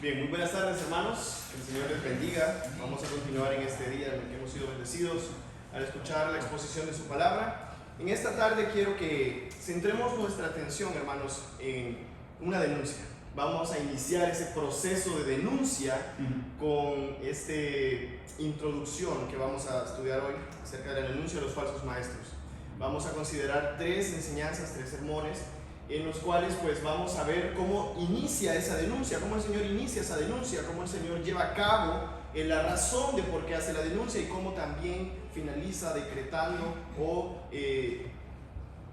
Bien, muy buenas tardes, hermanos. Que el Señor les bendiga. Vamos a continuar en este día en el que hemos sido bendecidos al escuchar la exposición de su palabra. En esta tarde quiero que centremos nuestra atención, hermanos, en una denuncia. Vamos a iniciar ese proceso de denuncia con esta introducción que vamos a estudiar hoy acerca de la denuncia de los falsos maestros. Vamos a considerar tres enseñanzas, tres sermones, en los cuales pues vamos a ver cómo inicia esa denuncia, cómo el Señor inicia esa denuncia, cómo el Señor lleva a cabo la razón de por qué hace la denuncia y cómo también finaliza decretando o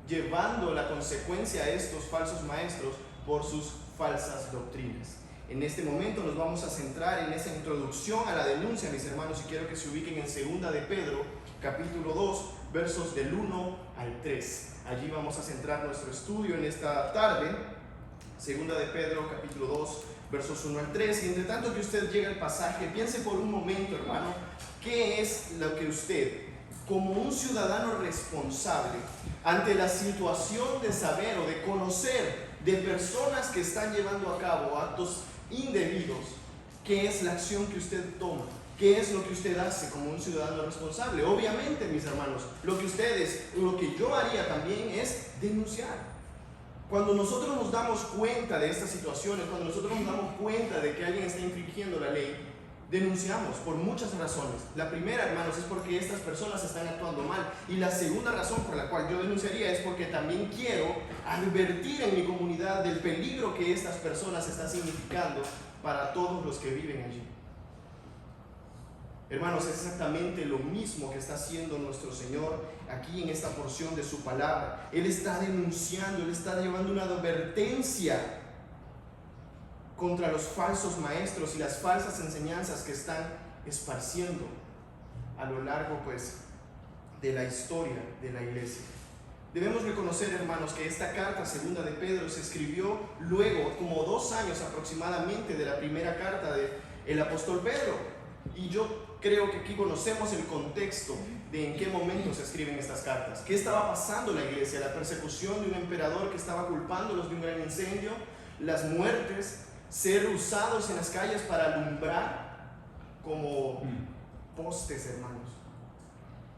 llevando la consecuencia a estos falsos maestros por sus falsas doctrinas. En este momento nos vamos a centrar en esa introducción a la denuncia, mis hermanos, y quiero que se ubiquen en 2 de Pedro, capítulo 2, versos del 1 al 3. Allí vamos a centrar nuestro estudio en esta tarde. 2 de Pedro, capítulo 2, versos 1 al 3. Y entre tanto que usted llega al pasaje, piense por un momento, hermano, ¿qué es lo que usted, como un ciudadano responsable, ante la situación de saber o de conocer de personas que están llevando a cabo actos indebidos, qué es la acción que usted toma? ¿Qué es lo que usted hace como un ciudadano responsable? Obviamente, mis hermanos, lo que yo haría también es denunciar. Cuando nosotros nos damos cuenta de estas situaciones, cuando nosotros nos damos cuenta de que alguien está infringiendo la ley, denunciamos por muchas razones. La primera, hermanos, es porque estas personas están actuando mal. Y la segunda razón por la cual yo denunciaría es porque también quiero advertir en mi comunidad del peligro que estas personas están significando para todos los que viven allí. Hermanos, es exactamente lo mismo que está haciendo nuestro Señor aquí en esta porción de su palabra. Él está denunciando, Él está llevando una advertencia contra los falsos maestros y las falsas enseñanzas que están esparciendo a lo largo, pues, de la historia de la iglesia. Debemos reconocer, hermanos, que esta carta, 2 de Pedro, se escribió luego, como 2 años aproximadamente, de la primera carta del apóstol Pedro. Y yo creo que aquí conocemos el contexto de en qué momento se escriben estas cartas. ¿Qué estaba pasando en la iglesia? La persecución de un emperador que estaba culpándolos de un gran incendio, las muertes, ser usados en las calles para alumbrar como postes, hermanos.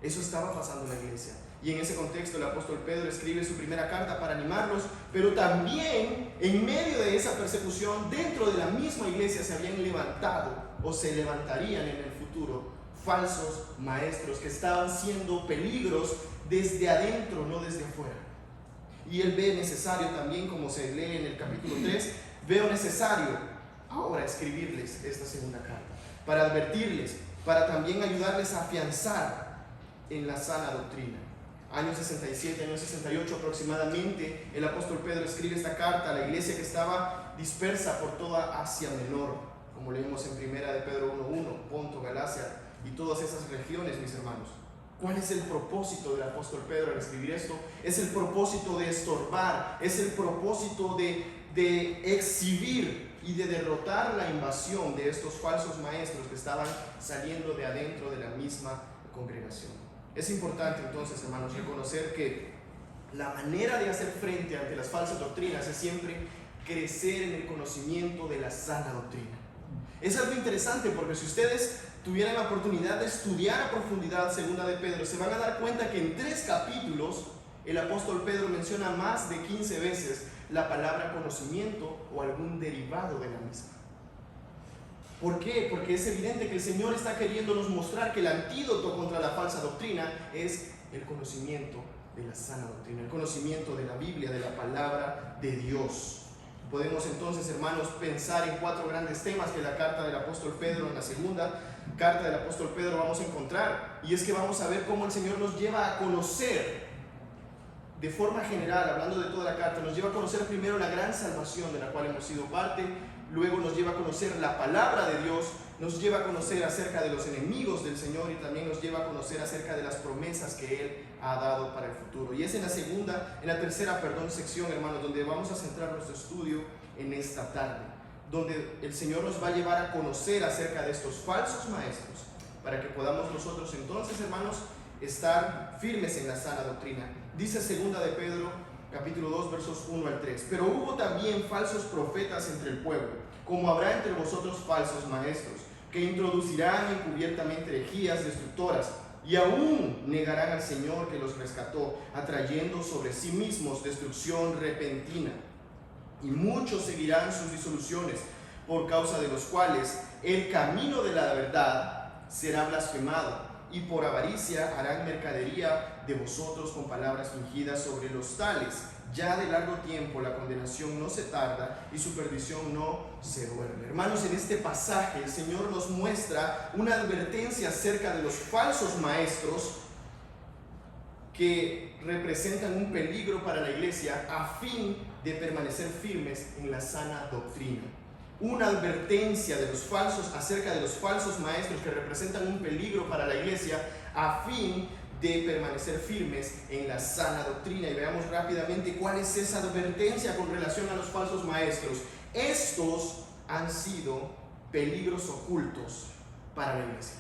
Eso estaba pasando en la iglesia. Y en ese contexto el apóstol Pedro escribe su primera carta para animarlos, pero también en medio de esa persecución, dentro de la misma iglesia se habían levantado o se levantarían en el futuro falsos maestros que estaban siendo peligros desde adentro, no desde afuera. Y él ve necesario también, como se lee en el capítulo 3, veo necesario ahora escribirles esta segunda carta, para advertirles, para también ayudarles a afianzar en la sana doctrina. Año 67, año 68 aproximadamente, el apóstol Pedro escribe esta carta a la iglesia que estaba dispersa por toda Asia Menor, como leemos en 1 de Pedro 1:1, Ponto, Galacia y todas esas regiones, mis hermanos. ¿Cuál es el propósito del apóstol Pedro al escribir esto? Es el propósito de estorbar, es el propósito de exhibir y de derrotar la invasión de estos falsos maestros que estaban saliendo de adentro de la misma congregación. Es importante entonces, hermanos, reconocer que la manera de hacer frente ante las falsas doctrinas es siempre crecer en el conocimiento de la sana doctrina. Es algo interesante porque si ustedes tuvieran la oportunidad de estudiar a profundidad 2 de Pedro, se van a dar cuenta que en 3 capítulos el apóstol Pedro menciona más de 15 veces la palabra conocimiento o algún derivado de la misma. ¿Por qué? Porque es evidente que el Señor está queriéndonos mostrar que el antídoto contra la falsa doctrina es el conocimiento de la sana doctrina, el conocimiento de la Biblia, de la palabra de Dios. Podemos entonces, hermanos, pensar en 4 grandes temas que la carta del apóstol Pedro, en la segunda carta del apóstol Pedro, vamos a encontrar. Y es que vamos a ver cómo el Señor nos lleva a conocer, de forma general, hablando de toda la carta, nos lleva a conocer primero la gran salvación de la cual hemos sido parte. Luego nos lleva a conocer la palabra de Dios, nos lleva a conocer acerca de los enemigos del Señor y también nos lleva a conocer acerca de las promesas que Él ha dado para el futuro. Y es en la tercera sección, hermanos, donde vamos a centrar nuestro estudio en esta tarde, donde el Señor nos va a llevar a conocer acerca de estos falsos maestros, para que podamos nosotros entonces, hermanos, estar firmes en la sana doctrina. Dice 2 de Pedro, capítulo 2, versos 1 al 3. Pero hubo también falsos profetas entre el pueblo, como habrá entre vosotros falsos maestros, que introducirán encubiertamente herejías destructoras, y aún negarán al Señor que los rescató, atrayendo sobre sí mismos destrucción repentina. Y muchos seguirán sus disoluciones, por causa de los cuales el camino de la verdad será blasfemado, y por avaricia harán mercadería de vosotros con palabras fingidas. Sobre los tales, ya de largo tiempo la condenación no se tarda y su perdición no se duerme. Hermanos, en este pasaje el Señor nos muestra una advertencia acerca de los falsos maestros que representan un peligro para la iglesia a fin de permanecer firmes en la sana doctrina. Una advertencia de los falsos acerca de los falsos maestros que representan un peligro para la iglesia a fin de permanecer firmes en la sana doctrina. Y veamos rápidamente cuál es esa advertencia con relación a los falsos maestros. Estos han sido peligros ocultos para la iglesia.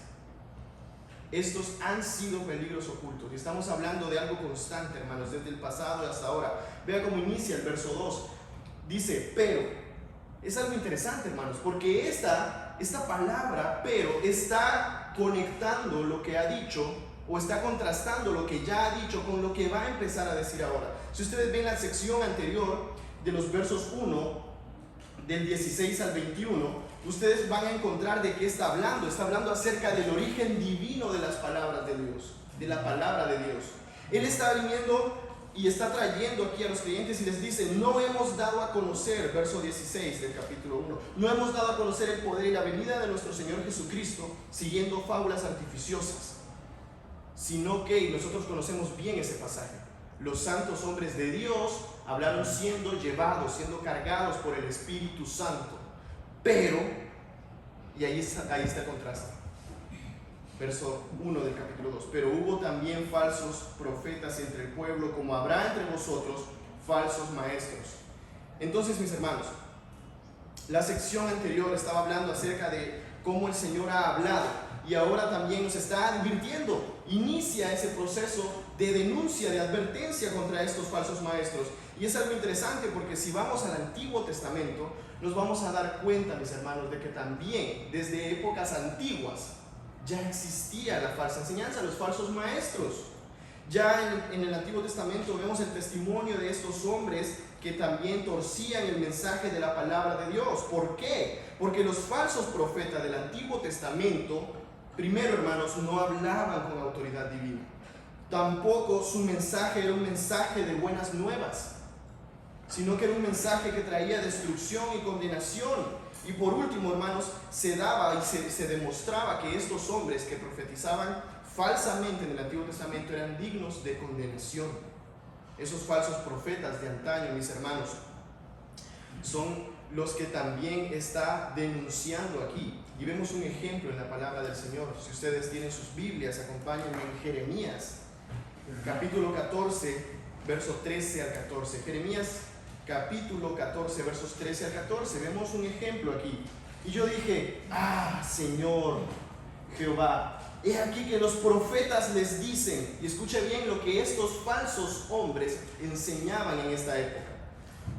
Estos han sido peligros ocultos. Y estamos hablando de algo constante, hermanos, desde el pasado hasta ahora. Vea cómo inicia el verso 2. Dice, pero. Es algo interesante, hermanos, porque esta palabra, pero, está conectando lo que ha dicho, o está contrastando lo que ya ha dicho con lo que va a empezar a decir ahora. Si ustedes ven la sección anterior de los versos 1, del 16 al 21, ustedes van a encontrar de qué está hablando. Está hablando acerca del origen divino de las palabras de Dios, de la palabra de Dios. Él está viniendo y está trayendo aquí a los creyentes y les dice, no hemos dado a conocer, verso 16 del capítulo 1, no hemos dado a conocer el poder y la venida de nuestro Señor Jesucristo siguiendo fábulas artificiosas, sino que, y nosotros conocemos bien ese pasaje, los santos hombres de Dios hablaron siendo llevados, siendo cargados por el Espíritu Santo. Pero, y ahí está el contraste, verso 1 del capítulo 2, pero hubo también falsos profetas entre el pueblo, como habrá entre vosotros falsos maestros. Entonces, mis hermanos, la sección anterior estaba hablando acerca de cómo el Señor ha hablado, y ahora también nos está advirtiendo. Inicia ese proceso de denuncia, de advertencia contra estos falsos maestros. Y es algo interesante porque si vamos al Antiguo Testamento, nos vamos a dar cuenta, mis hermanos, de que también desde épocas antiguas ya existía la falsa enseñanza, los falsos maestros. Ya en el Antiguo Testamento vemos el testimonio de estos hombres que también torcían el mensaje de la palabra de Dios. ¿Por qué? Porque los falsos profetas del Antiguo Testamento, primero, hermanos, no hablaban con autoridad divina. Tampoco su mensaje era un mensaje de buenas nuevas, sino que era un mensaje que traía destrucción y condenación. Y por último, hermanos, se daba y se demostraba que estos hombres que profetizaban falsamente en el Antiguo Testamento eran dignos de condenación. Esos falsos profetas de antaño, mis hermanos, son los que también está denunciando aquí. Y vemos un ejemplo en la palabra del Señor. Si ustedes tienen sus Biblias, acompáñenme en Jeremías, capítulo 14, verso 13 al 14. Jeremías capítulo 14, versos 13 al 14. Vemos un ejemplo aquí. Y yo dije, Señor Jehová, he aquí que los profetas les dicen, y escuche bien lo que estos falsos hombres enseñaban en esta época: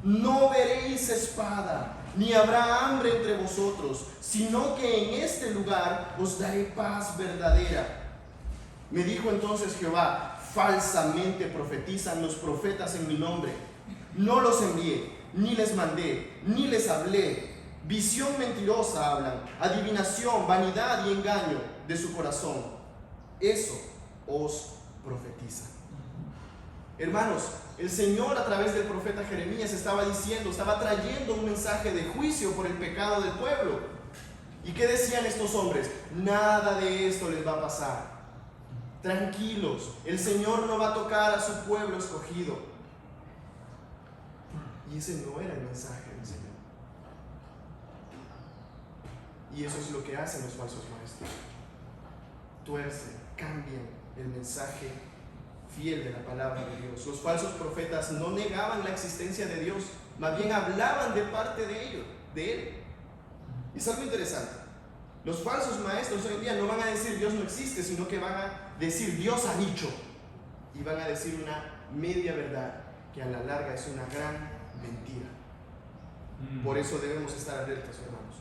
no veréis espada, ni habrá hambre entre vosotros, sino que en este lugar os daré paz verdadera. Me dijo entonces Jehová, falsamente profetizan los profetas en mi nombre. No los envié, ni les mandé, ni les hablé. Visión mentirosa hablan, adivinación, vanidad y engaño de su corazón. Eso os profetiza. Hermanos, el Señor a través del profeta Jeremías estaba diciendo, estaba trayendo un mensaje de juicio por el pecado del pueblo. ¿Y qué decían estos hombres? Nada de esto les va a pasar. Tranquilos, el Señor no va a tocar a su pueblo escogido. Y ese no era el mensaje del Señor. Y eso es lo que hacen los falsos maestros. Tuercen, cambian el mensaje fiel de la palabra de Dios. Los falsos profetas no negaban la existencia de Dios, más bien hablaban de parte de ellos, de Él. Y es algo interesante. Los falsos maestros hoy en día no van a decir Dios no existe, sino que van a decir Dios ha dicho. Y van a decir una media verdad, que a la larga es una gran mentira. Por eso debemos estar alertas, hermanos.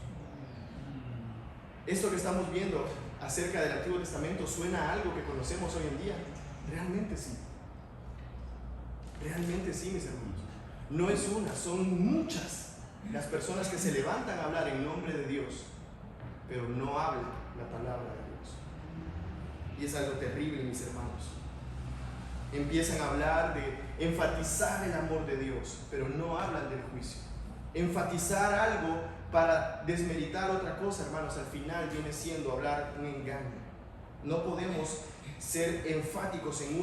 Esto que estamos viendo acerca del Antiguo Testamento suena a algo que conocemos hoy en día. Realmente sí. Realmente sí, mis hermanos. No es una, son muchas las personas que se levantan a hablar en nombre de Dios, pero no hablan la palabra de Dios. Y es algo terrible, mis hermanos. Empiezan a hablar de enfatizar el amor de Dios, pero no hablan del juicio. Enfatizar algo para desmeritar otra cosa, hermanos, al final viene siendo hablar un engaño. No podemos ser enfáticos en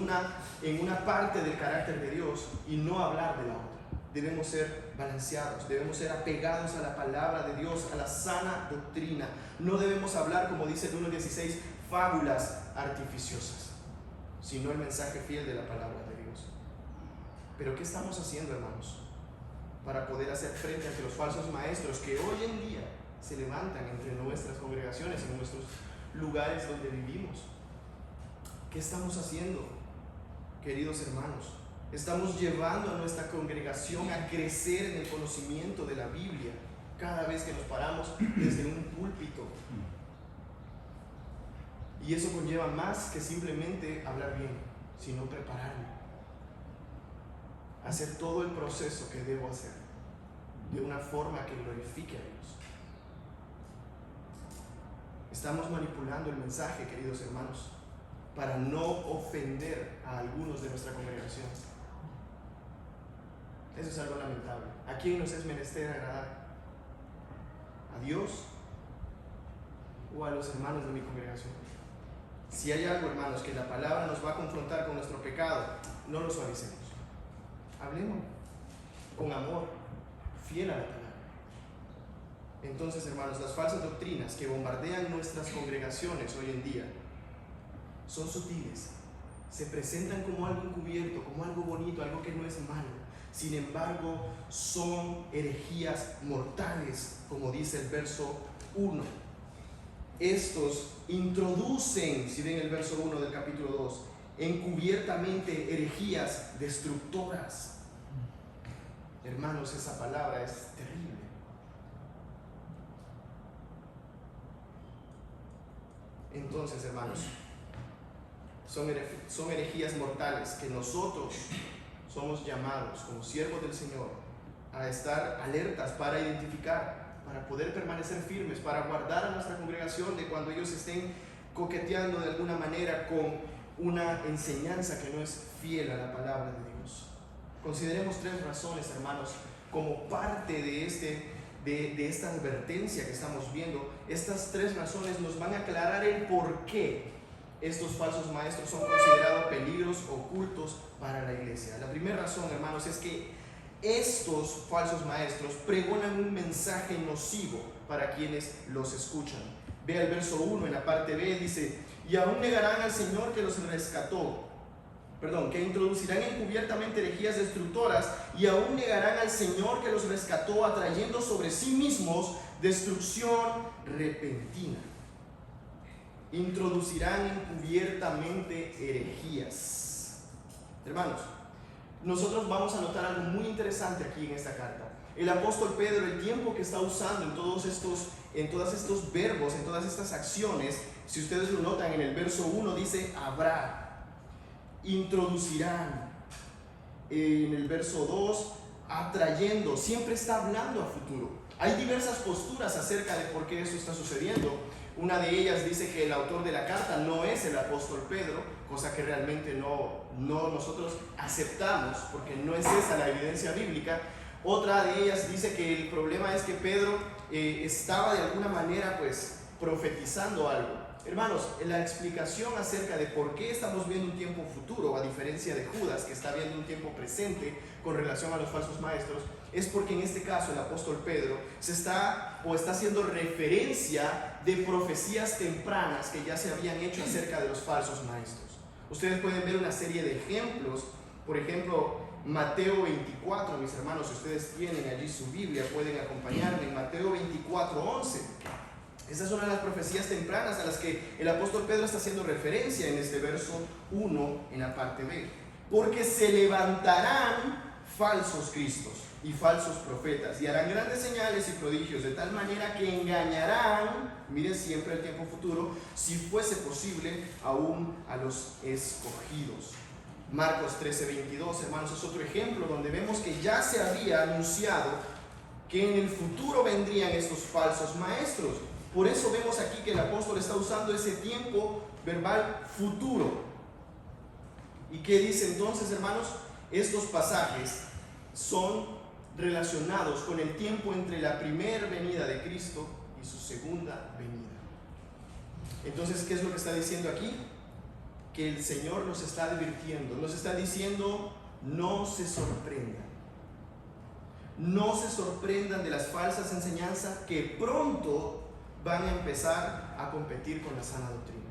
una parte del carácter de Dios y no hablar de la otra. Debemos ser balanceados, debemos ser apegados a la palabra de Dios, a la sana doctrina. No debemos hablar, como dice el 1:16, fábulas artificiosas, sino el mensaje fiel de la palabra de Dios. Pero ¿qué estamos haciendo, hermanos, para poder hacer frente ante los falsos maestros que hoy en día se levantan entre nuestras congregaciones, en nuestros lugares donde vivimos? ¿Qué estamos haciendo, queridos hermanos? Estamos llevando a nuestra congregación a crecer en el conocimiento de la Biblia cada vez que nos paramos desde un púlpito. Y eso conlleva más que simplemente hablar bien, sino prepararme. Hacer todo el proceso que debo hacer de una forma que glorifique a Dios. Estamos manipulando el mensaje, queridos hermanos, para no ofender a algunos de nuestra congregación. Eso es algo lamentable. ¿A quién nos es menester agradar? ¿A Dios o a los hermanos de mi congregación? Si hay algo, hermanos, que la palabra nos va a confrontar con nuestro pecado, no lo suavicemos. Hablemos con amor, fiel a la palabra. Entonces, hermanos, las falsas doctrinas que bombardean nuestras congregaciones hoy en día son sutiles, se presentan como algo encubierto, como algo bonito, algo que no es malo. Sin embargo, son herejías mortales, como dice el verso 1. Estos introducen, si ven el verso 1 del capítulo 2, encubiertamente herejías destructoras. Hermanos, esa palabra es terrible. Entonces, hermanos, son herejías mortales que nosotros somos llamados como siervos del Señor a estar alertas para identificar, para poder permanecer firmes, para guardar a nuestra congregación de cuando ellos estén coqueteando de alguna manera con una enseñanza que no es fiel a la palabra de Dios. Consideremos 3 razones, hermanos, como parte de esta advertencia que estamos viendo. Estas 3 razones nos van a aclarar el por qué estos falsos maestros son considerados peligros ocultos para la iglesia. La primera razón, hermanos, es que estos falsos maestros pregonan un mensaje nocivo para quienes los escuchan. Vea el verso 1 en la parte B, dice: y aún negarán al Señor que los rescató. Que introducirán encubiertamente herejías destructoras y aún negarán al Señor que los rescató, atrayendo sobre sí mismos destrucción repentina. Introducirán encubiertamente herejías. Hermanos, nosotros vamos a notar algo muy interesante aquí en esta carta. El apóstol Pedro, el tiempo que está usando en todos estos verbos, en todas estas acciones, si ustedes lo notan en el verso 1 dice habrá, introducirán. En el verso 2, atrayendo, siempre está hablando a futuro. Hay diversas posturas acerca de por qué eso está sucediendo. Una de ellas dice que el autor de la carta no es el apóstol Pedro, cosa que realmente no nosotros aceptamos, porque no es esa la evidencia bíblica. Otra de ellas dice que el problema es que Pedro estaba de alguna manera profetizando algo. Hermanos, la explicación acerca de por qué estamos viendo un tiempo futuro, a diferencia de Judas, que está viendo un tiempo presente con relación a los falsos maestros, es porque en este caso el apóstol Pedro está haciendo referencia de profecías tempranas que ya se habían hecho acerca de los falsos maestros. Ustedes pueden ver una serie de ejemplos. Por ejemplo, Mateo 24, mis hermanos, si ustedes tienen allí su Biblia, pueden acompañarme en Mateo 24:11. Esas son las profecías tempranas a las que el apóstol Pedro está haciendo referencia en este verso 1 en la parte B. Porque se levantarán falsos cristos y falsos profetas, y harán grandes señales y prodigios, de tal manera que engañarán, miren siempre el tiempo futuro, si fuese posible, aún a los escogidos. Marcos 13:22, hermanos, es otro ejemplo donde vemos que ya se había anunciado que en el futuro vendrían estos falsos maestros. Por eso vemos aquí que el apóstol está usando ese tiempo verbal futuro. ¿Y qué dice entonces, hermanos? Estos pasajes son relacionados con el tiempo entre la primera venida de Cristo y su segunda venida. Entonces, ¿qué es lo que está diciendo aquí? Que el Señor nos está advirtiendo, nos está diciendo: no se sorprendan. No se sorprendan de las falsas enseñanzas que pronto van a empezar a competir con la sana doctrina.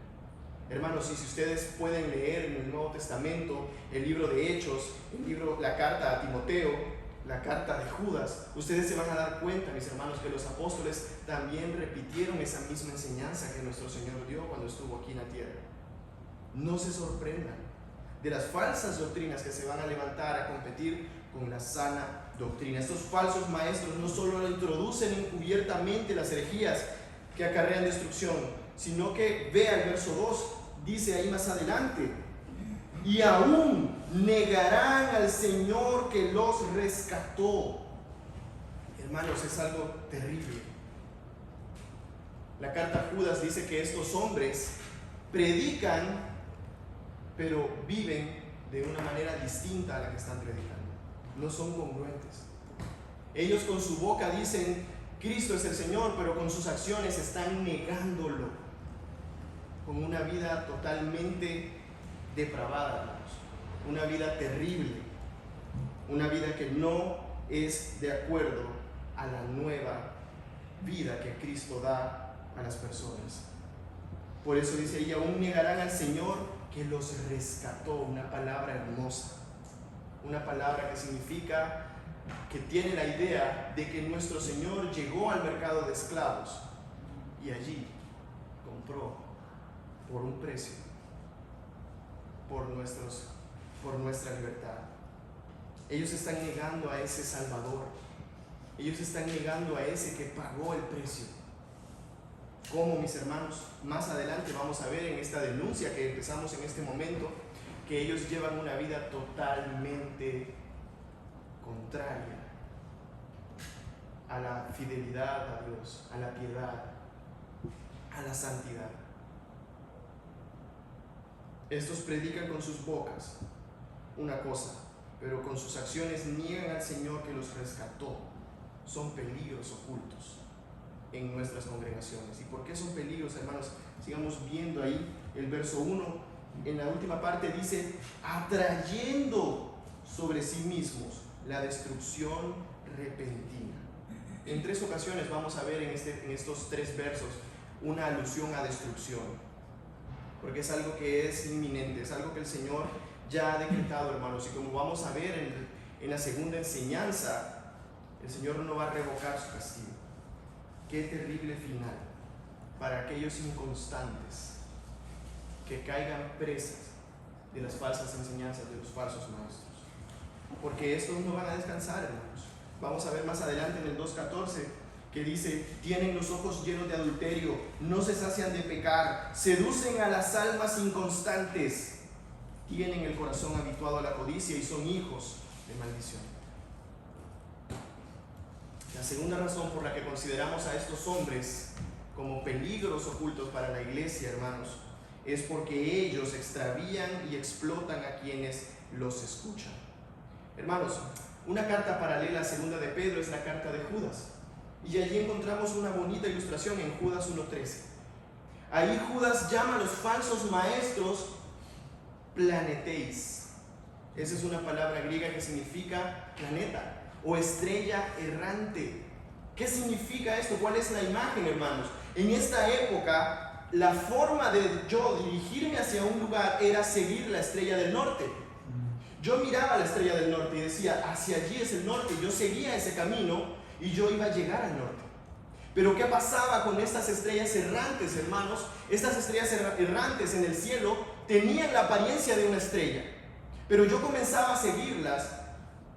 Hermanos, y si ustedes pueden leer en el Nuevo Testamento el libro de Hechos, la carta a Timoteo, la carta de Judas, ustedes se van a dar cuenta, mis hermanos, que los apóstoles también repitieron esa misma enseñanza que nuestro Señor dio cuando estuvo aquí en la tierra. No se sorprendan de las falsas doctrinas que se van a levantar a competir con la sana doctrina. Estos falsos maestros no solo introducen encubiertamente las herejías que acarrean destrucción, sino que, vea el verso 2, dice ahí más adelante: y aún negarán al Señor que los rescató. Hermanos, es algo terrible. La carta a Judas dice que estos hombres predican, pero viven de una manera distinta a la que están predicando. No son congruentes. Ellos con su boca dicen: Cristo es el Señor, pero con sus acciones están negándolo, con una vida totalmente depravada, hermanos. Una vida terrible, una vida que no es de acuerdo a la nueva vida que Cristo da a las personas. Por eso dice ahí: aún negarán al Señor que los rescató. Una palabra hermosa, una palabra que significa, que tiene la idea de que nuestro Señor llegó al mercado de esclavos y allí compró por un precio por nuestra libertad. Ellos están negando a ese Salvador, ellos están negando a ese que pagó el precio. Como, mis hermanos, más adelante vamos a ver en esta denuncia que empezamos en este momento, que ellos llevan una vida totalmente contraria a la fidelidad a Dios, a la piedad, a la santidad. Estos predican con sus bocas una cosa, pero con sus acciones niegan al Señor que los rescató. Son peligros ocultos en nuestras congregaciones. ¿Y por qué son peligros, hermanos? Sigamos viendo ahí el verso 1. En la última parte dice: atrayendo sobre sí mismos la destrucción repentina. En 3 ocasiones vamos a ver en estos 3 versos una alusión a destrucción, porque es algo que es inminente, es algo que el Señor ya ha decretado, hermanos. Y como vamos a ver en la segunda enseñanza, el Señor no va a revocar su castigo. Qué terrible final para aquellos inconstantes que caigan presas de las falsas enseñanzas de los falsos maestros, porque estos no van a descansar, hermanos. Vamos a ver más adelante en el 2:14 que dice: tienen los ojos llenos de adulterio, no se sacian de pecar, seducen a las almas inconstantes, tienen el corazón habituado a la codicia y son hijos de maldición. La segunda razón por la que consideramos a estos hombres como peligros ocultos para la iglesia, hermanos, es porque ellos extravían y explotan a quienes los escuchan. Hermanos, una carta paralela a segunda de Pedro es la carta de Judas, y allí encontramos una bonita ilustración en Judas 1:13. Ahí Judas llama a los falsos maestros planeteis. Esa es una palabra griega que significa planeta o estrella errante. ¿Qué significa esto? ¿Cuál es la imagen, hermanos? En esta época, la forma de yo dirigirme hacia un lugar era seguir la estrella del norte. Yo miraba la estrella del norte y decía: hacia allí es el norte. Yo seguía ese camino y yo iba a llegar al norte. Pero ¿qué pasaba con estas estrellas errantes, hermanos? Estas estrellas errantes en el cielo tenían la apariencia de una estrella, pero yo comenzaba a seguirlas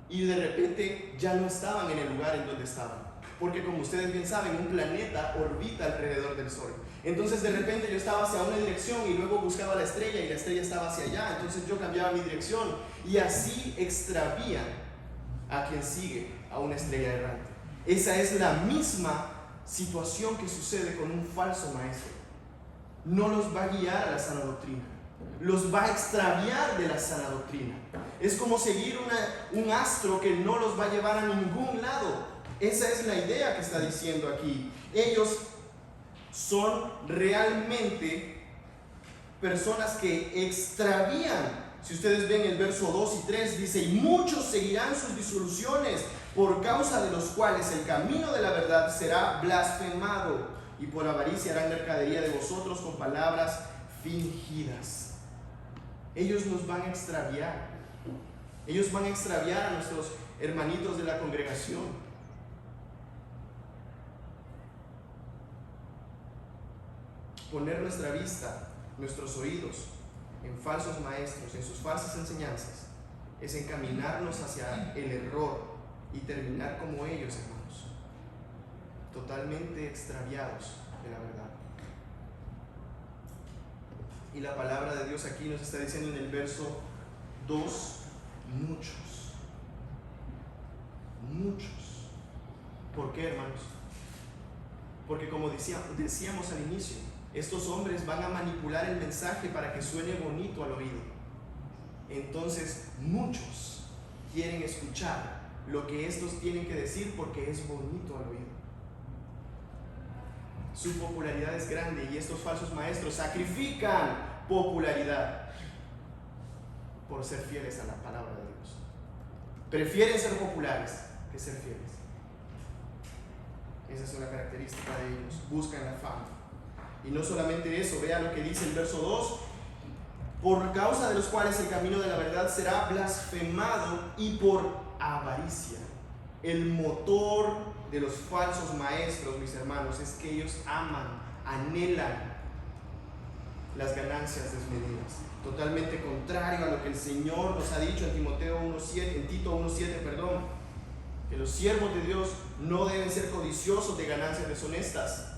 y de repente ya no estaban en el lugar en donde estaban. Porque como ustedes bien saben, un planeta orbita alrededor del Sol. Entonces de repente yo estaba hacia una dirección y luego buscaba la estrella y la estrella estaba hacia allá. Entonces yo cambiaba mi dirección y así extravían a quien sigue a una estrella errante. Esa es la misma situación que sucede con un falso maestro. No los va a guiar a la sana doctrina, los va a extraviar de la sana doctrina. Es como seguir un astro que no los va a llevar a ningún lado. Esa es la idea que está diciendo aquí. Ellos son realmente personas que extravían. Si ustedes ven el verso 2 y 3, dice: y muchos seguirán sus disoluciones, por causa de los cuales el camino de la verdad será blasfemado, y por avaricia harán mercadería de vosotros con palabras fingidas. Ellos nos van a extraviar. Ellos van a extraviar a nuestros hermanitos de la congregación. Poner nuestra vista, nuestros oídos en falsos maestros, en sus falsas enseñanzas, es encaminarnos hacia el error y terminar como ellos, hermanos, totalmente extraviados de la verdad. Y la palabra de Dios aquí nos está diciendo en el verso 2, muchos. Muchos. ¿Por qué, hermanos? Porque como decíamos al inicio, estos hombres van a manipular el mensaje para que suene bonito al oído. Entonces, muchos quieren escuchar lo que estos tienen que decir porque es bonito al oído. Su popularidad es grande y estos falsos maestros sacrifican popularidad por ser fieles a la palabra de Dios. Prefieren ser populares que ser fieles. Esa es una característica de ellos. Buscan la fama. Y no solamente eso, vea lo que dice el verso 2: por causa de los cuales el camino de la verdad será blasfemado, y por avaricia. El motor de los falsos maestros, mis hermanos, es que ellos aman, anhelan las ganancias desmedidas. Totalmente contrario a lo que el Señor nos ha dicho en Tito 1:7, que los siervos de Dios no deben ser codiciosos de ganancias deshonestas.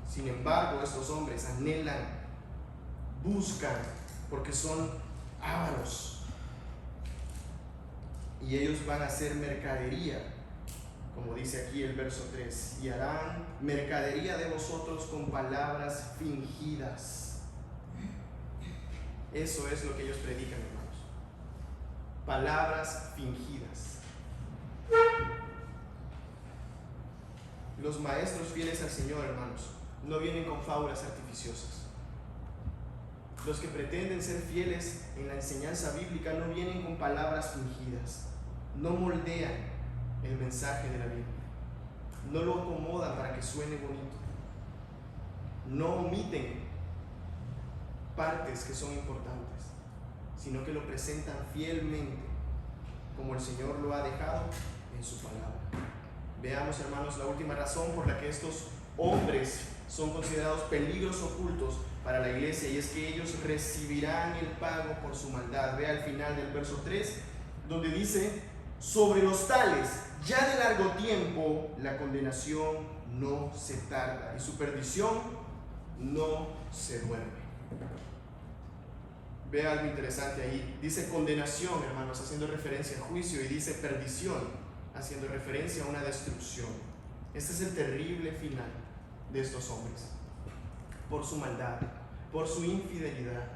Sin embargo, estos hombres anhelan, buscan, porque son ávaros. Y ellos van a hacer mercadería, como dice aquí el verso 3, y harán mercadería de vosotros con palabras fingidas. Eso es lo que ellos predican, hermanos. Palabras fingidas. Los maestros fieles al Señor, hermanos, no vienen con fábulas artificiosas. Los que pretenden ser fieles en la enseñanza bíblica no vienen con palabras fingidas. No moldean el mensaje de la Biblia. No lo acomodan para que suene bonito. No omiten partes que son importantes, sino que lo presentan fielmente, como el Señor lo ha dejado en su palabra. Veamos, hermanos, la última razón por la que estos hombres son considerados peligros ocultos para la iglesia, y es que ellos recibirán el pago por su maldad. Vea al final del verso 3, donde dice: sobre los tales, ya de largo tiempo, la condenación no se tarda, y su perdición no se duerme. Vea algo interesante ahí. Dice condenación, hermanos, haciendo referencia al juicio, y dice perdición, haciendo referencia a una destrucción. Este es el terrible final de estos hombres, por su maldad, por su infidelidad,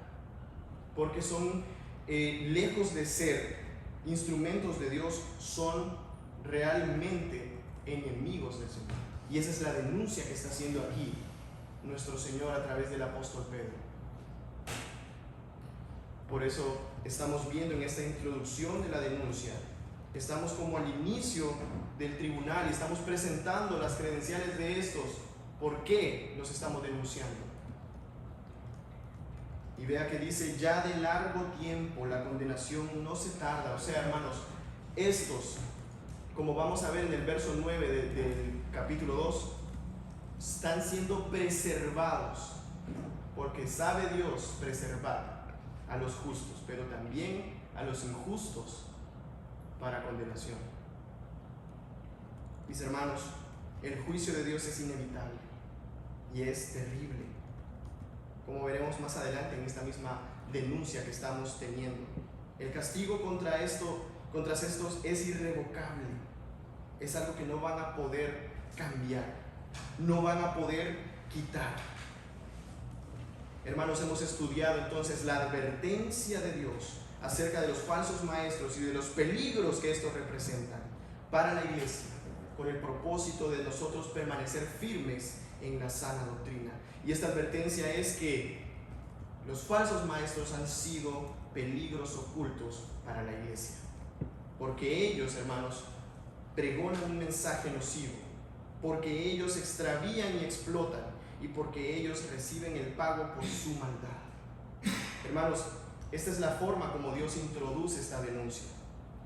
porque son lejos de ser instrumentos de Dios, son realmente enemigos del Señor. Y esa es la denuncia que está haciendo aquí nuestro Señor a través del apóstol Pedro. Por eso estamos viendo en esta introducción de la denuncia, estamos como al inicio del tribunal y estamos presentando las credenciales de estos. ¿Por qué los estamos denunciando? Y vea que dice: ya de largo tiempo, la condenación no se tarda. O sea, hermanos, estos, como vamos a ver en el verso 9 del capítulo 2, están siendo preservados, porque sabe Dios preservar a los justos, pero también a los injustos para condenación. Mis hermanos, el juicio de Dios es inevitable y es terrible, como veremos más adelante en esta misma denuncia que estamos teniendo. El castigo contra estos es irrevocable, es algo que no van a poder cambiar, no van a poder quitar. Hermanos, hemos estudiado entonces la advertencia de Dios acerca de los falsos maestros y de los peligros que estos representan para la iglesia, con el propósito de nosotros permanecer firmes en la sana doctrina. Y esta advertencia es que los falsos maestros han sido peligros ocultos para la iglesia, porque ellos, hermanos, pregonan un mensaje nocivo, porque ellos extravían y explotan, y porque ellos reciben el pago por su maldad. Hermanos, esta es la forma como Dios introduce esta denuncia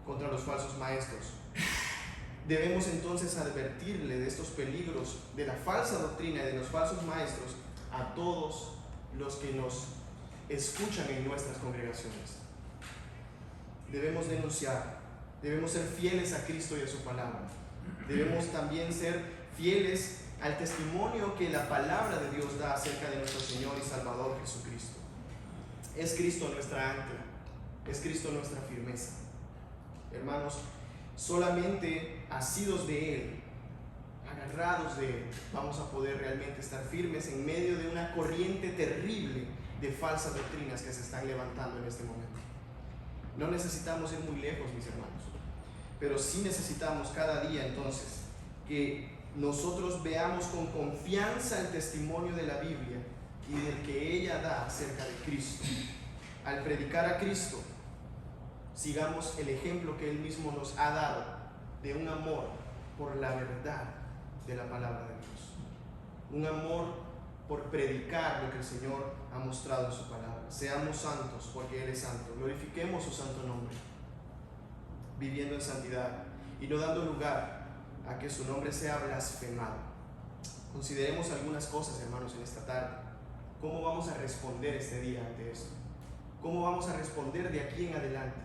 contra los falsos maestros. Debemos entonces advertirle de estos peligros, de la falsa doctrina y de los falsos maestros a todos los que nos escuchan en nuestras congregaciones. Debemos denunciar, debemos ser fieles a Cristo y a su palabra. Debemos también ser fieles al testimonio que la palabra de Dios da acerca de nuestro Señor y Salvador Jesucristo. Es Cristo nuestra ancla, es Cristo nuestra firmeza. Hermanos, solamente asidos de Él, agarrados de Él, vamos a poder realmente estar firmes en medio de una corriente terrible de falsas doctrinas que se están levantando en este momento. No necesitamos ir muy lejos, mis hermanos, pero sí necesitamos cada día entonces que nosotros veamos con confianza el testimonio de la Biblia y del que ella da acerca de Cristo. Al predicar a Cristo, sigamos el ejemplo que Él mismo nos ha dado de un amor por la verdad de la palabra de Dios, un amor por predicar lo que el Señor ha mostrado en su palabra. Seamos santos porque Él es santo, glorifiquemos su santo nombre, viviendo en santidad y no dando lugar a que su nombre sea blasfemado. Consideremos algunas cosas, hermanos, en esta tarde. ¿Cómo vamos a responder este día ante esto? ¿Cómo vamos a responder de aquí en adelante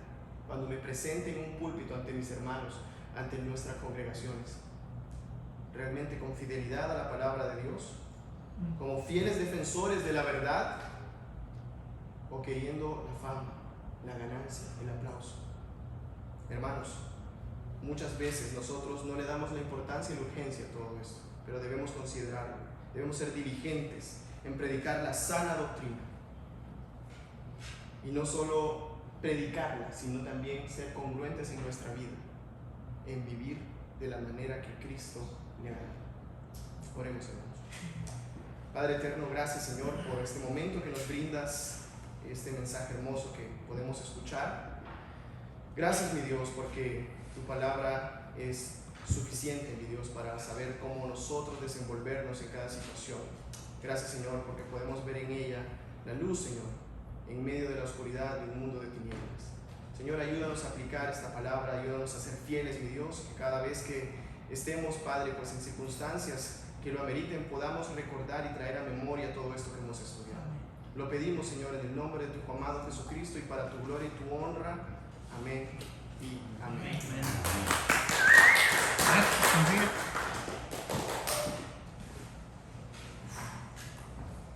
cuando me presente en un púlpito ante mis hermanos, ante nuestras congregaciones? ¿Realmente con fidelidad a la palabra de Dios? ¿Como fieles defensores de la verdad? ¿O queriendo la fama, la ganancia, el aplauso? Hermanos, muchas veces nosotros no le damos la importancia y la urgencia a todo esto, pero debemos considerarlo. Debemos ser diligentes en predicar la sana doctrina. Y no solo predicarla, sino también ser congruentes en nuestra vida, en vivir de la manera que Cristo le da. Oremos, hermanos. Padre eterno, gracias, Señor, por este momento que nos brindas, este mensaje hermoso que podemos escuchar. Gracias, mi Dios, porque tu palabra es suficiente, mi Dios, para saber cómo nosotros desenvolvernos en cada situación. Gracias, Señor, porque podemos ver en ella la luz, Señor, en medio de la oscuridad de un mundo de tinieblas. Señor, ayúdanos a aplicar esta palabra, ayúdanos a ser fieles, mi Dios, que cada vez que estemos, Padre, pues en circunstancias que lo ameriten, podamos recordar y traer a memoria todo esto que hemos estudiado. Lo pedimos, Señor, en el nombre de tu amado Jesucristo y para tu gloria y tu honra. Amén y amén. Amén.